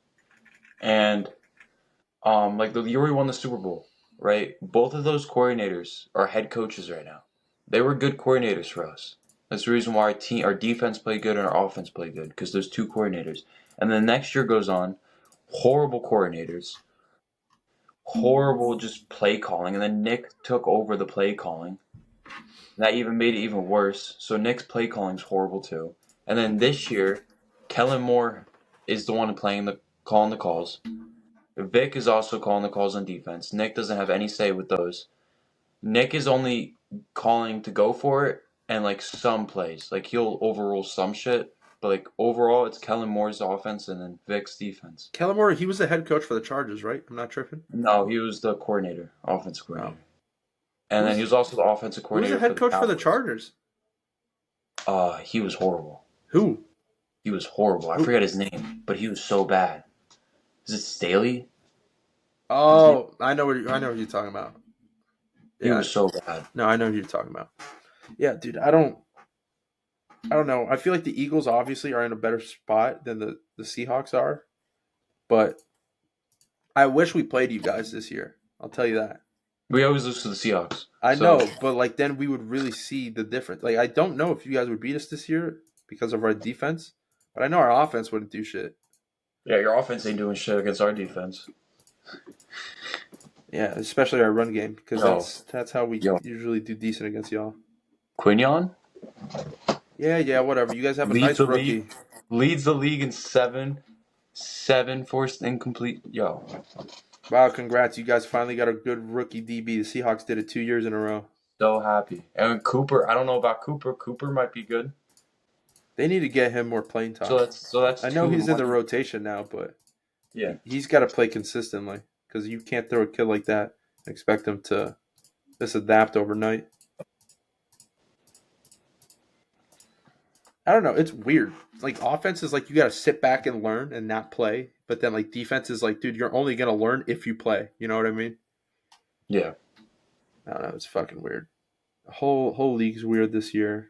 And like the year we won the Super Bowl, right? Both of those coordinators are head coaches right now. They were good coordinators for us. That's the reason why our defense played good and our offense played good, because there's two coordinators. And then next year goes on, horrible coordinators, horrible just play calling, and then Nick took over the play calling. That even made it even worse. So Nick's play calling is horrible too. And then this year, Kellen Moore is the one calling the calls. Vic is also calling the calls on defense. Nick doesn't have any say with those. Nick is only calling to go for it and like some plays. Like he'll overrule some shit, but like overall it's Kellen Moore's offense and then Vic's defense. Kellen Moore, he was the head coach for the Chargers, right? I'm not tripping. No, he was the coordinator, offensive coordinator. Oh. And then he was also the offensive coordinator. Who was the head coach for the Chargers? He was horrible. Who? He was horrible. I forget his name, but he was so bad. Is it Staley? Oh, I know what you're talking about. He was so bad. No, I know who you're talking about. Yeah, dude, I don't know. I feel like the Eagles obviously are in a better spot than the Seahawks are, but I wish we played you guys this year. I'll tell you that. We always lose to the Seahawks. I know, but like then we would really see the difference. Like I don't know if you guys would beat us this year because of our defense, but I know our offense wouldn't do shit. Yeah, your offense ain't doing shit against our defense. Yeah, especially our run game, because that's how we usually do decent against y'all. Quinion? Yeah, whatever. You guys have a nice rookie. Leads the league in seven forced incomplete. Yo. Wow, congrats. You guys finally got a good rookie DB. The Seahawks did it 2 years in a row. So happy. And Cooper, I don't know about Cooper. Cooper might be good. They need to get him more playing time. So that's I know two he's in the money. rotation now, but Yeah. he's got to play consistently because you can't throw a kid like that and expect him to just adapt overnight. I don't know. It's weird. Like offense is like you got to sit back and learn and not play, but then like defense is like, dude, you're only gonna learn if you play. You know what I mean? Yeah. I don't know. It's fucking weird. The whole league's weird this year.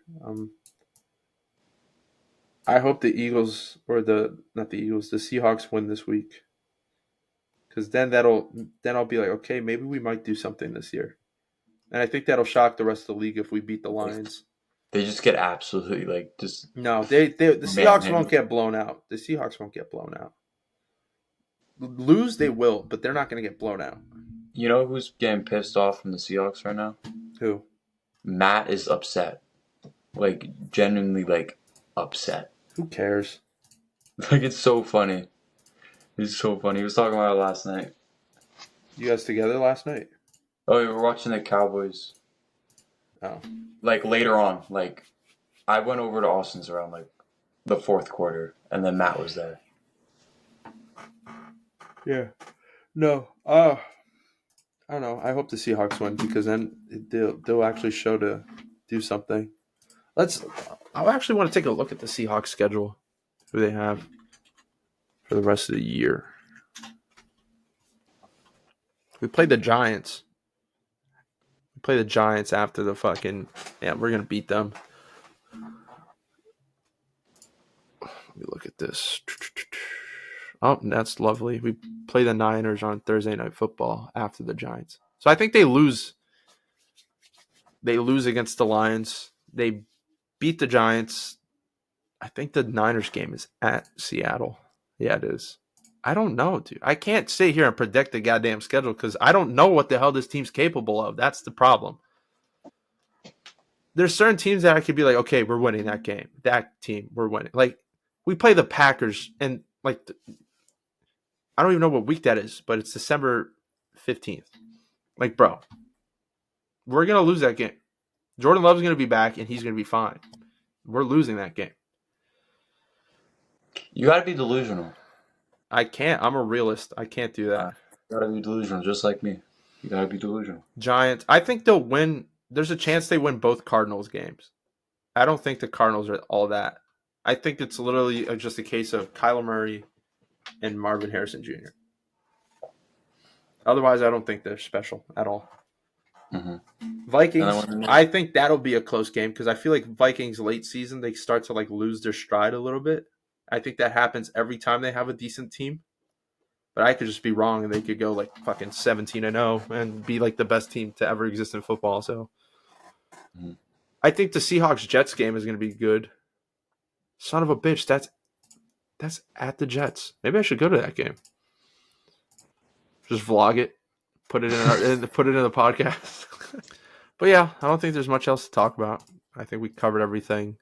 I hope the Eagles or the not the Eagles, the Seahawks win this week because then I'll be like, okay, maybe we might do something this year, and I think that'll shock the rest of the league if we beat the Lions. They just get absolutely like just No, the Seahawks won't manhandled. get blown out. The Seahawks won't get blown out. Lose they will, but they're not going to get blown out. You know who's getting pissed off from the Seahawks right now? Who? Matt is upset. Like genuinely like upset. Who cares? Like it's so funny. It's so funny. He was talking about it last night. You guys together last night? Oh, we were watching the Cowboys. Oh, Like later on, like I went over to Austin's around like the fourth quarter, and then Matt was there. yeah. No. I don't know. I hope the Seahawks win because then they'll actually show to do something. I actually want to take a look at the Seahawks schedule, who they have for the rest of the year. We played the Giants. We play the Giants after the fucking we're gonna beat them. Let me look at this. Oh, that's lovely. We play the Niners on Thursday Night Football after the Giants. So I think they lose. They lose against the Lions. They beat the Giants. I think the Niners game is at Seattle. Yeah, it is. I don't know, dude. I can't sit here and predict the goddamn schedule because I don't know what the hell this team's capable of. That's the problem. There's certain teams that I could be like, okay, we're winning that game. That team, we're winning. Like, we play the Packers, and like, I don't even know what week that is, but it's December 15th. Like, bro, we're going to lose that game. Jordan Love's going to be back, and he's going to be fine. We're losing that game. You gotta be delusional. I can't. I'm a realist. I can't do that. You gotta be delusional, just like me. You gotta be delusional. Giants. I think they'll win. There's a chance they win both Cardinals games. I don't think the Cardinals are all that. I think it's literally just a case of Kyler Murray and Marvin Harrison Jr. Otherwise, I don't think they're special at all. Mm-hmm. Vikings, I think that'll be a close game because I feel like Vikings late season, they start to like lose their stride a little bit. I think that happens every time they have a decent team. But I could just be wrong, and they could go like fucking 17-0 and be like the best team to ever exist in football. So I think the Seahawks Jets game is going to be good. Son of a bitch, that's at the Jets. Maybe I should go to that game. Just vlog it, put it in the podcast. But yeah, I don't think there's much else to talk about. I think we covered everything.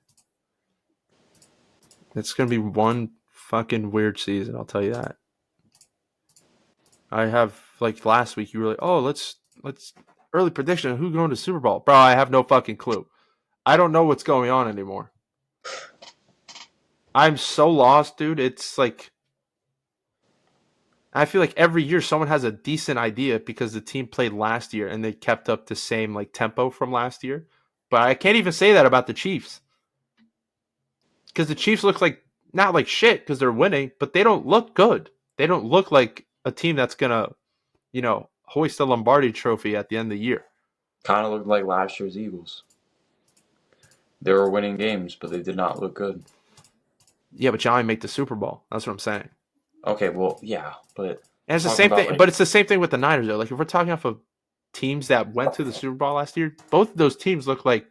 It's going to be one fucking weird season, I'll tell you that. I have, like last week, you were like, oh, let's early prediction of who's going to Super Bowl. Bro, I have no fucking clue. I don't know what's going on anymore. I'm so lost, dude. It's like, I feel like every year someone has a decent idea because the team played last year and they kept up the same like tempo from last year. But I can't even say that about the Chiefs. Because the Chiefs look like, not like shit because they're winning, but they don't look good. They don't look like a team that's going to, hoist the Lombardi trophy at the end of the year. Kind of looked like last year's Eagles. They were winning games, but they did not look good. Yeah, but you only make the Super Bowl. That's what I'm saying. Okay, well, yeah, but and it's the same thing. But it's the same thing with the Niners, though. Like if we're talking off of teams that went to the Super Bowl last year, both of those teams look like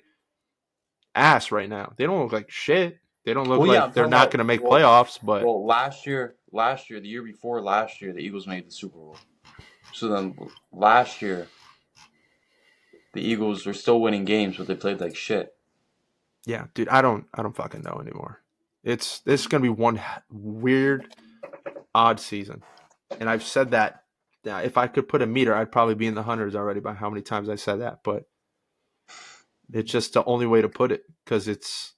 ass right now. They don't look like shit. They don't look like they're not going to make playoffs. But last year, the year before last year, the Eagles made the Super Bowl. So then last year, the Eagles are still winning games, but they played like shit. Yeah, dude, I don't fucking know anymore. This is gonna be one weird, odd season, and I've said that. If I could put a meter, I'd probably be in the hundreds already by how many times I said that. But It's just the only way to put it because it's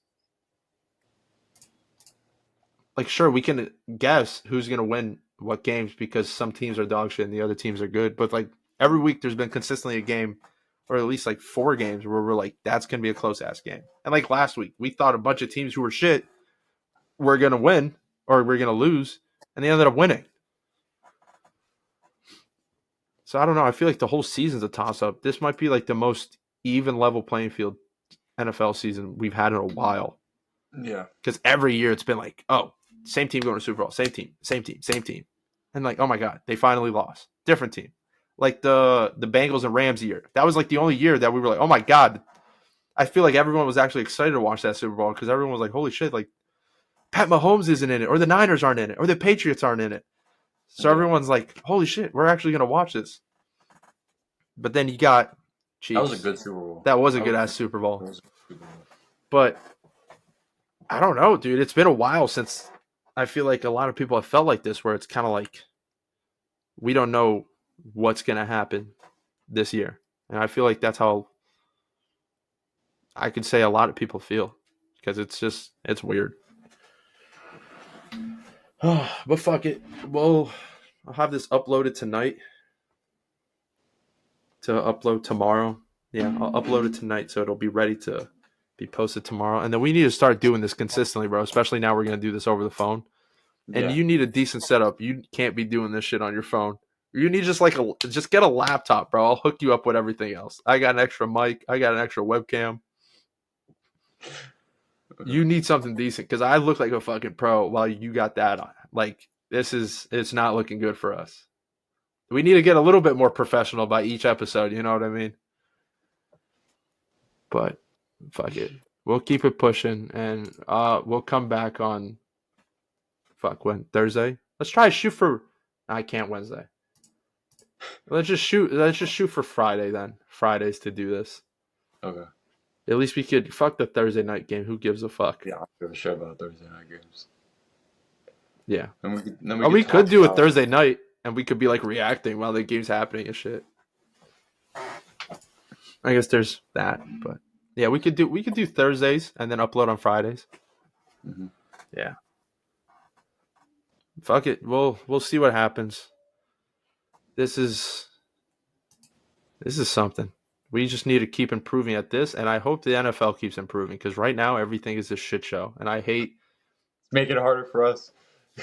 like, sure, we can guess who's going to win what games because some teams are dog shit and the other teams are good. But like every week, there's been consistently a game, or at least like 4 games where we're like, that's going to be a close ass game. And like last week, we thought a bunch of teams who were shit were going to win or we're going to lose, and they ended up winning. So I don't know. I feel like the whole season's a toss up. This might be like the most even level playing field NFL season we've had in a while. Yeah. Because every year it's been like, oh, same team going to Super Bowl, same team. And like, oh my God, they finally lost. Different team. Like the Bengals and Rams year. That was like the only year that we were like, oh my God. I feel like everyone was actually excited to watch that Super Bowl because everyone was like, holy shit, like Pat Mahomes isn't in it, or the Niners aren't in it, or the Patriots aren't in it. So everyone's like, holy shit, we're actually going to watch this. But then you got Chiefs. That was a good Super Bowl. That was a good-ass Super Bowl. But I don't know, dude. It's been a while since I feel like a lot of people have felt like this, where it's kind of like we don't know what's going to happen this year. And I feel like that's how I could say a lot of people feel because it's weird. But fuck it. Well, I'll have this uploaded tonight to upload tomorrow. Yeah, I'll upload it tonight so it'll be ready to be posted tomorrow. And then we need to start doing this consistently, bro, especially now we're going to do this over the phone. And you need a decent setup. You can't be doing this shit on your phone. You need just get a laptop, bro. I'll hook you up with everything else. I got an extra mic. I got an extra webcam. You need something decent because I look like a fucking pro while you got that on. Like, it's not looking good for us. We need to get a little bit more professional by each episode. You know what I mean? But fuck it. We'll keep it pushing and we'll come back on when Thursday. Let's try to shoot for I can't Wednesday. Let's just shoot for Friday then. Fridays to do this. Okay. At least we could fuck the Thursday night game. Who gives a fuck? Yeah, I don't give a shit about Thursday night games. Yeah. Then we could do it Thursday night and we could be like reacting while the game's happening and shit. I guess there's that, but yeah, we could do Thursdays and then upload on Fridays. Mm-hmm. Yeah. Fuck it. We'll see what happens. This is something. We just need to keep improving at this, and I hope the NFL keeps improving because right now everything is a shit show, and I hate. Make it harder for us.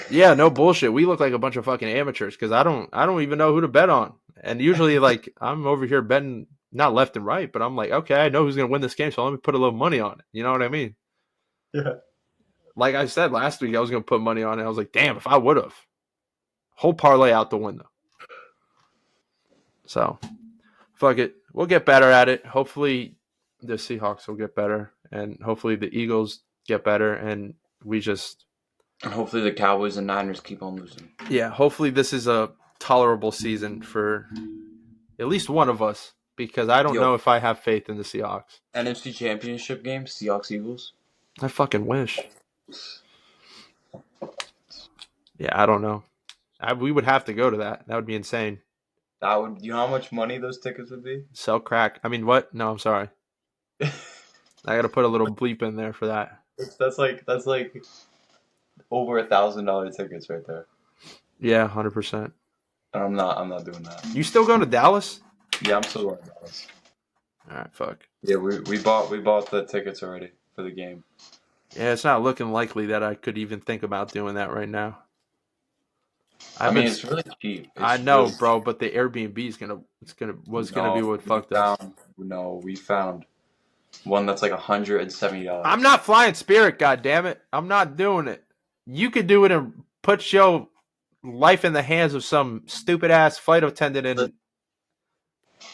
Yeah, no bullshit. We look like a bunch of fucking amateurs because I don't even know who to bet on, and usually like I'm over here betting not left and right, but I'm like, okay, I know who's gonna win this game, so let me put a little money on it. You know what I mean? Yeah. Like I said last week, I was gonna put money on it. I was like, damn, if I would have, whole parlay out the window. So, fuck it. We'll get better at it. Hopefully, the Seahawks will get better, and hopefully the Eagles get better, and we just. Hopefully the Cowboys and Niners keep on losing. Yeah, hopefully this is a tolerable season for at least one of us, because I don't know if I have faith in the Seahawks. NFC Championship game, Seahawks-Eagles? I fucking wish. Yeah, I don't know. We would have to go to that. That would be insane. You know how much money those tickets would be? Sell crack. I mean, what? No, I'm sorry. I got to put a little bleep in there for that. That's like over $1,000 tickets right there. Yeah, 100%. I'm not doing that. You still going to Dallas? Yeah, I'm still going to Dallas. All right, fuck. Yeah, we bought the tickets already for the game. Yeah, it's not looking likely that I could even think about doing that right now. It's really cheap. I know, bro, but the Airbnb is gonna be what fucked us. No, we found one that's like $170. I'm not flying Spirit, goddammit. I'm not doing it. You could do it and put your life in the hands of some stupid ass flight attendant and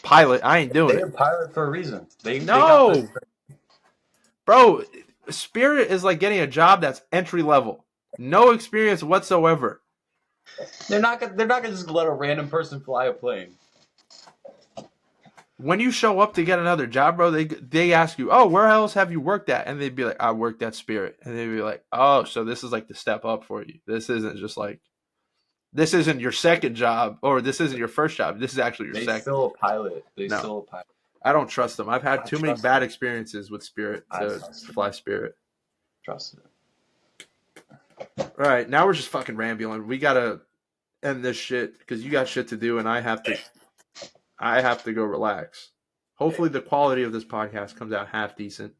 pilot. I ain't doing it. They're a pilot for a reason. No, bro. Spirit is like getting a job that's entry level, no experience whatsoever. They're not gonna just let a random person fly a plane. When you show up to get another job, bro, they ask you, oh, where else have you worked at? And they'd be like, I worked at Spirit. And they'd be like, oh, so this is like the step up for you. This isn't your second job, or this isn't your first job. This is actually your second. Still a pilot. Still a pilot. I don't trust them. I've had I too many trust bad them. experiences with Spirit I to trust them. fly Spirit. Trust it. All right, now we're just fucking rambling. We gotta end this shit because you got shit to do, and I have to go relax. Hopefully, the quality of this podcast comes out half decent.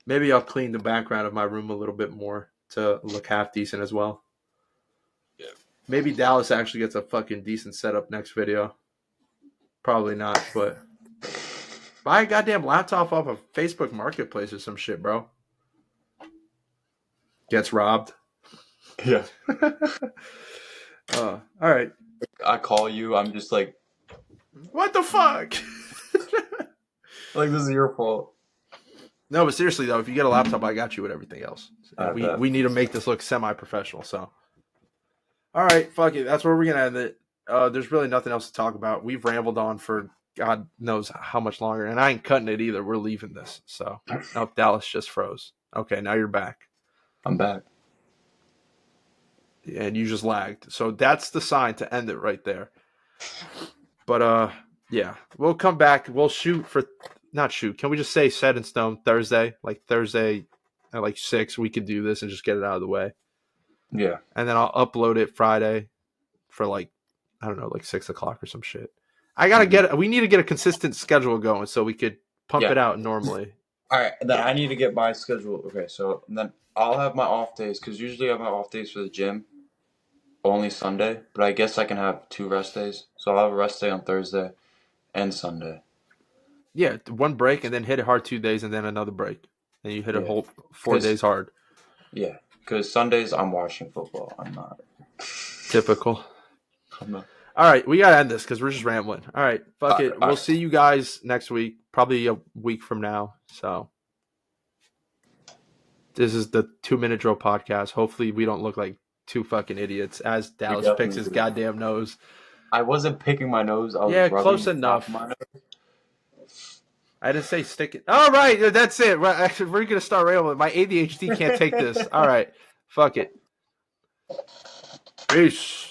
Maybe I'll clean the background of my room a little bit more to look half decent as well. Yeah. Maybe Dallas actually gets a fucking decent setup next video. Probably not, but buy a goddamn laptop off of Facebook Marketplace or some shit, bro. Gets robbed. Yeah. All right. I call you. I'm just like What the fuck? this is your fault. No, but seriously though, if you get a laptop, I got you with everything else. I We bet. we need to make this look semi-professional. So, all right, fuck it. That's where we're gonna end it. There's really nothing else to talk about. We've rambled on for God knows how much longer, and I ain't cutting it either. We're leaving this. So, oh, Dallas just froze. Okay, now you're back, I'm back. and you just lagged. So that's the sign to end it right there. But yeah, we'll come back. We'll shoot for not shoot. Can we just say set in stone Thursday? Like Thursday at like 6, we could do this and just get it out of the way. Yeah. And then I'll upload it Friday for like I don't know, like 6 o'clock or some shit. I gotta get. We need to get a consistent schedule going so we could pump Yeah. it out normally. All right. Then I need to get my schedule. Okay. So then I'll have my off days because usually I have my off days for the gym only Sunday, but I guess I can have 2 rest days. So I'll have a rest day on Thursday and Sunday. Yeah, one break and then hit it hard 2 days and then another break, and you hit a Yeah. whole 4 days hard. Yeah. Because Sundays I'm watching football. I'm not. Typical. I'm not. All right, we gotta end this because we're just rambling. All right, fuck it. All We'll right. see you guys next week, probably a week from now. So this is the 2 Minute Drill podcast. Hopefully, we don't look like 2 fucking idiots as Dallas definitely picks his do. goddamn nose. I wasn't picking my nose. I was Yeah, rubbing close the top enough. of my nose. I didn't say stick it. All right, that's it. We're gonna start rambling. My ADHD can't take this. All right, fuck it. Peace.